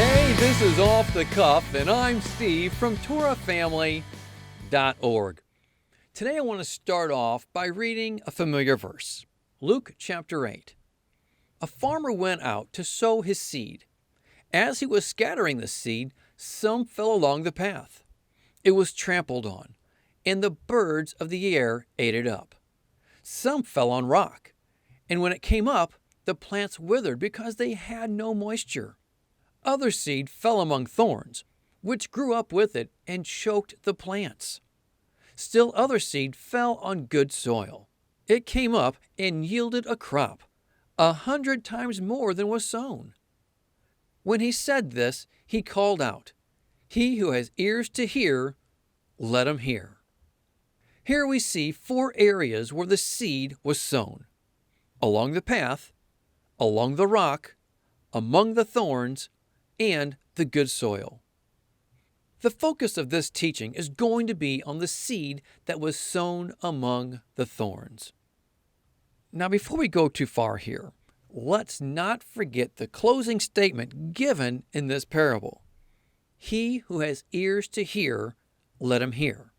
Hey, this is Off the Cuff, and I'm Steve from TorahFamily.org. Today I want to start off by reading a familiar verse, Luke chapter 8. A farmer went out to sow his seed. As he was scattering the seed, some fell along the path. It was trampled on, and the birds of the air ate it up. Some fell on rock, and when it came up, the plants withered because they had no moisture. Other seed fell among thorns, which grew up with it and choked the plants. Still other seed fell on good soil. It came up and yielded a crop, 100 times more than was sown. When he said this, he called out, "He who has ears to hear, let him hear." Here we see 4 areas where the seed was sown: along the path, along the rock, among the thorns, and the good soil. The focus of this teaching is going to be on the seed that was sown among the thorns. Now, before we go too far here, let's not forget the closing statement given in this parable. He who has ears to hear, let him hear.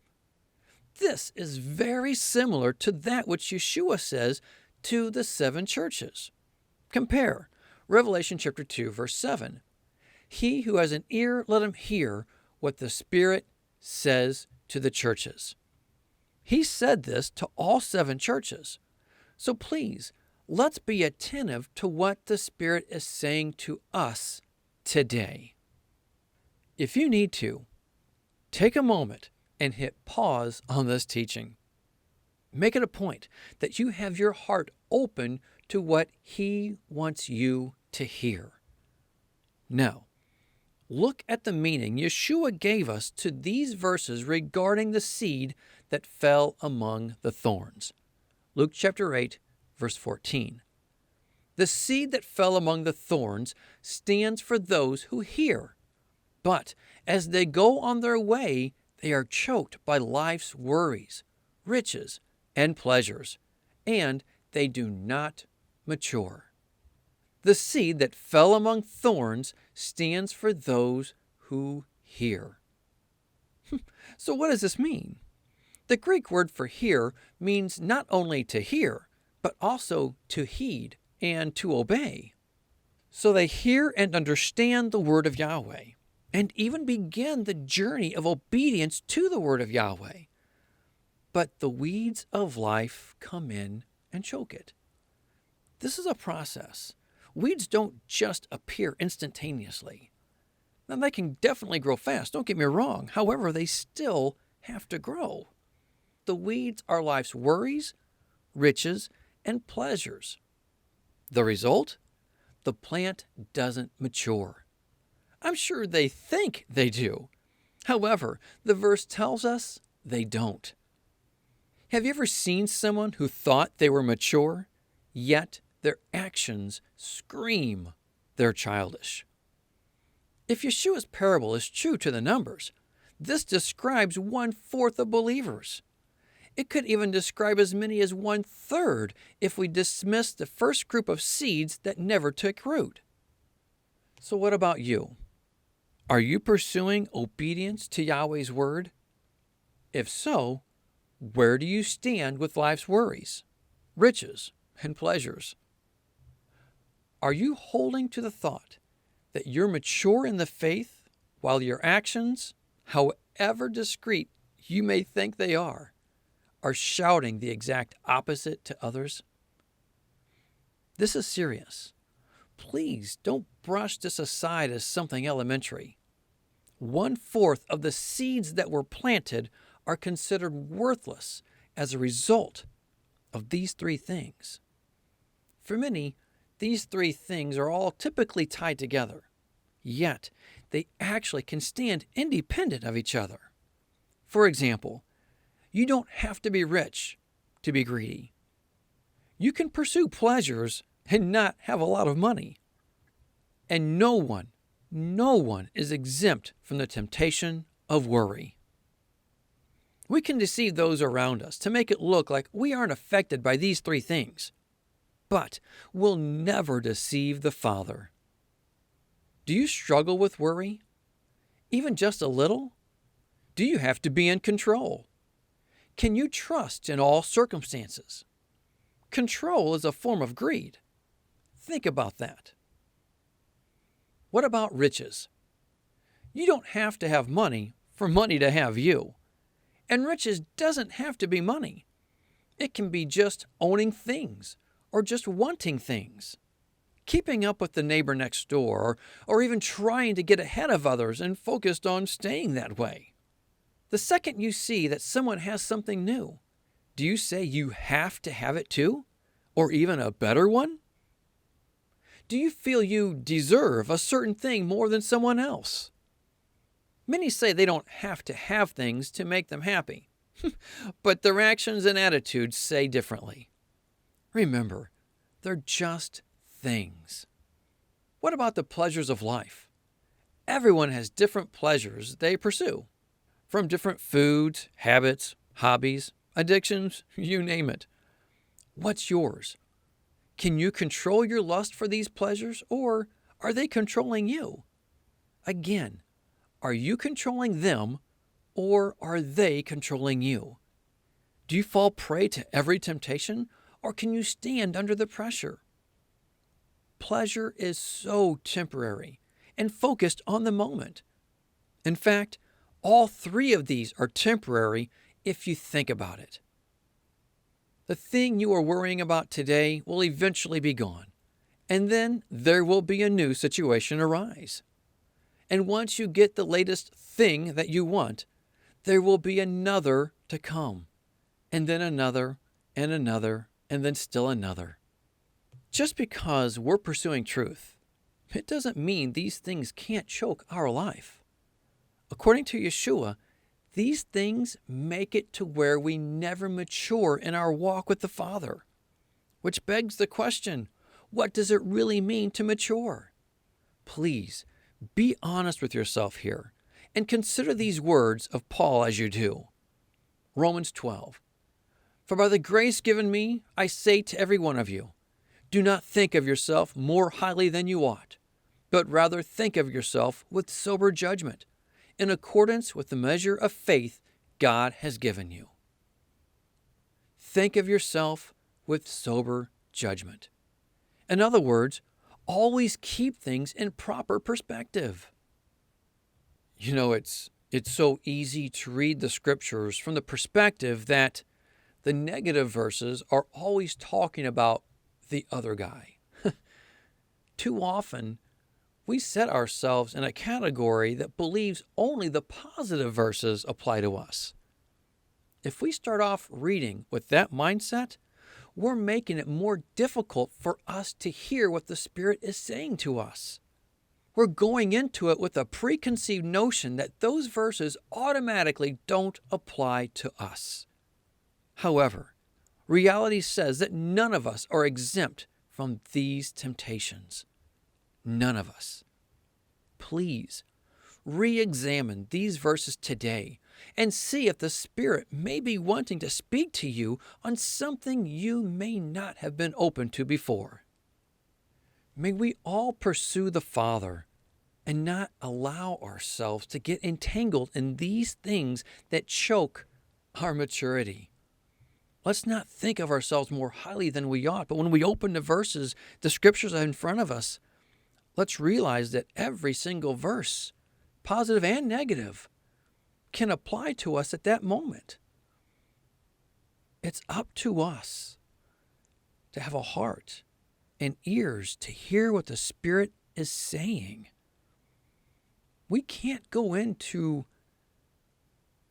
This is very similar to that which Yeshua says to the 7 churches. Compare Revelation chapter 2, verse 7. He who has an ear, let him hear what the Spirit says to the churches. He said this to all 7 churches. So please, let's be attentive to what the Spirit is saying to us today. If you need to, take a moment and hit pause on this teaching. Make it a point that you have your heart open to what He wants you to hear. Now, look at the meaning Yeshua gave us to these verses regarding the seed that fell among the thorns. Luke chapter 8, verse 14. The seed that fell among the thorns stands for those who hear, but as they go on their way, they are choked by life's worries, riches, and pleasures, and they do not mature. The seed that fell among thorns stands for those who hear. So what does this mean? The Greek word for hear means not only to hear, but also to heed and to obey. So they hear and understand the word of Yahweh, and even begin the journey of obedience to the word of Yahweh. But the weeds of life come in and choke it. This is a process. Weeds don't just appear instantaneously. Now, they can definitely grow fast, don't get me wrong. However, they still have to grow. The weeds are life's worries, riches, and pleasures. The result? The plant doesn't mature. I'm sure they think they do. However, the verse tells us they don't. Have you ever seen someone who thought they were mature, yet their actions scream they're childish? If Yeshua's parable is true to the numbers, this describes 1/4 of believers. It could even describe as many as 1/3 if we dismiss the first group of seeds that never took root. So what about you? Are you pursuing obedience to Yahweh's word? If so, where do you stand with life's worries, riches, and pleasures? Are you holding to the thought that you're mature in the faith while your actions, however discreet you may think they are shouting the exact opposite to others? This is serious. Please don't brush this aside as something elementary. 1/4 of the seeds that were planted are considered worthless as a result of these 3 things. For many, these 3 things are all typically tied together, yet they actually can stand independent of each other. For example, you don't have to be rich to be greedy. You can pursue pleasures and not have a lot of money. And no one is exempt from the temptation of worry. We can deceive those around us to make it look like we aren't affected by these 3 things. But we'll never deceive the Father. Do you struggle with worry? Even just a little? Do you have to be in control? Can you trust in all circumstances? Control is a form of greed. Think about that. What about riches? You don't have to have money for money to have you. And riches doesn't have to be money. It can be just owning things or just wanting things. Keeping up with the neighbor next door, or even trying to get ahead of others and focused on staying that way. The second you see that someone has something new, do you say you have to have it too? Or even a better one? Do you feel you deserve a certain thing more than someone else? Many say they don't have to have things to make them happy, but their actions and attitudes say differently. Remember, they're just things. What about the pleasures of life? Everyone has different pleasures they pursue, from different foods, habits, hobbies, addictions, you name it. What's yours? Can you control your lust for these pleasures, or are they controlling you? Again, are you controlling them, or are they controlling you? Do you fall prey to every temptation, or can you stand under the pressure? Pleasure is so temporary and focused on the moment. In fact, all three of these are temporary if you think about it. The thing you are worrying about today will eventually be gone, and then there will be a new situation arise. And once you get the latest thing that you want, there will be another to come, and then another, and another, and then still another. Just because we're pursuing truth, it doesn't mean these things can't choke our life. According to Yeshua, these things make it to where we never mature in our walk with the Father. Which begs the question, what does it really mean to mature? Please, be honest with yourself here and consider these words of Paul as you do. Romans 12. For by the grace given me, I say to every one of you, do not think of yourself more highly than you ought, but rather think of yourself with sober judgment, in accordance with the measure of faith God has given you. Think of yourself with sober judgment. In other words, always keep things in proper perspective. You know, it's so easy to read the scriptures from the perspective that the negative verses are always talking about the other guy. Too often, we set ourselves in a category that believes only the positive verses apply to us. If we start off reading with that mindset, we're making it more difficult for us to hear what the Spirit is saying to us. We're going into it with a preconceived notion that those verses automatically don't apply to us. However, reality says that none of us are exempt from these temptations. None of us. Please, re-examine these verses today and see if the Spirit may be wanting to speak to you on something you may not have been open to before. May we all pursue the Father and not allow ourselves to get entangled in these things that choke our maturity. Let's not think of ourselves more highly than we ought, but when we open the verses, the scriptures are in front of us, let's realize that every single verse, positive and negative, can apply to us at that moment. It's up to us to have a heart and ears to hear what the Spirit is saying. We can't go into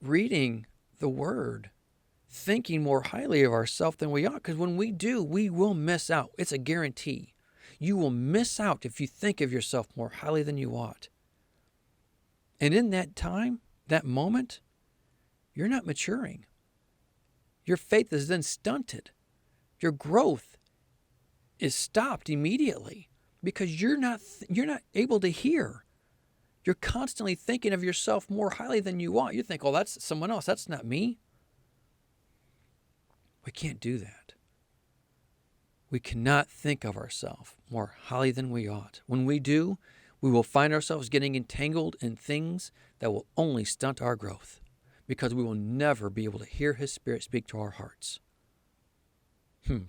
reading the Word thinking more highly of ourselves than we ought, because when we do, we will miss out. It's a guarantee. You will miss out if you think of yourself more highly than you ought. And in that time, that moment, you're not maturing. Your faith is then stunted. Your growth is stopped immediately because you're not able to hear. You're constantly thinking of yourself more highly than you ought. You think, oh, that's someone else. That's not me. We can't do that. We cannot think of ourselves more highly than we ought. When we do, we will find ourselves getting entangled in things that will only stunt our growth because we will never be able to hear His Spirit speak to our hearts.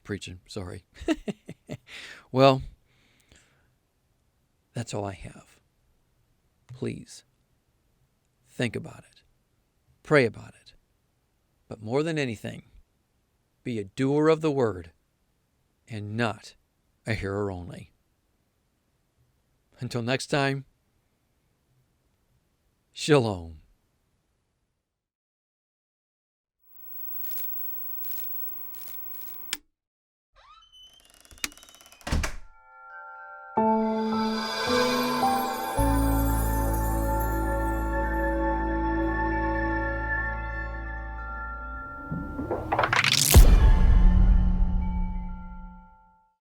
Preaching, sorry. Well, that's all I have. Please, think about it. Pray about it. But more than anything, be a doer of the word and not a hearer only. Until next time, Shalom.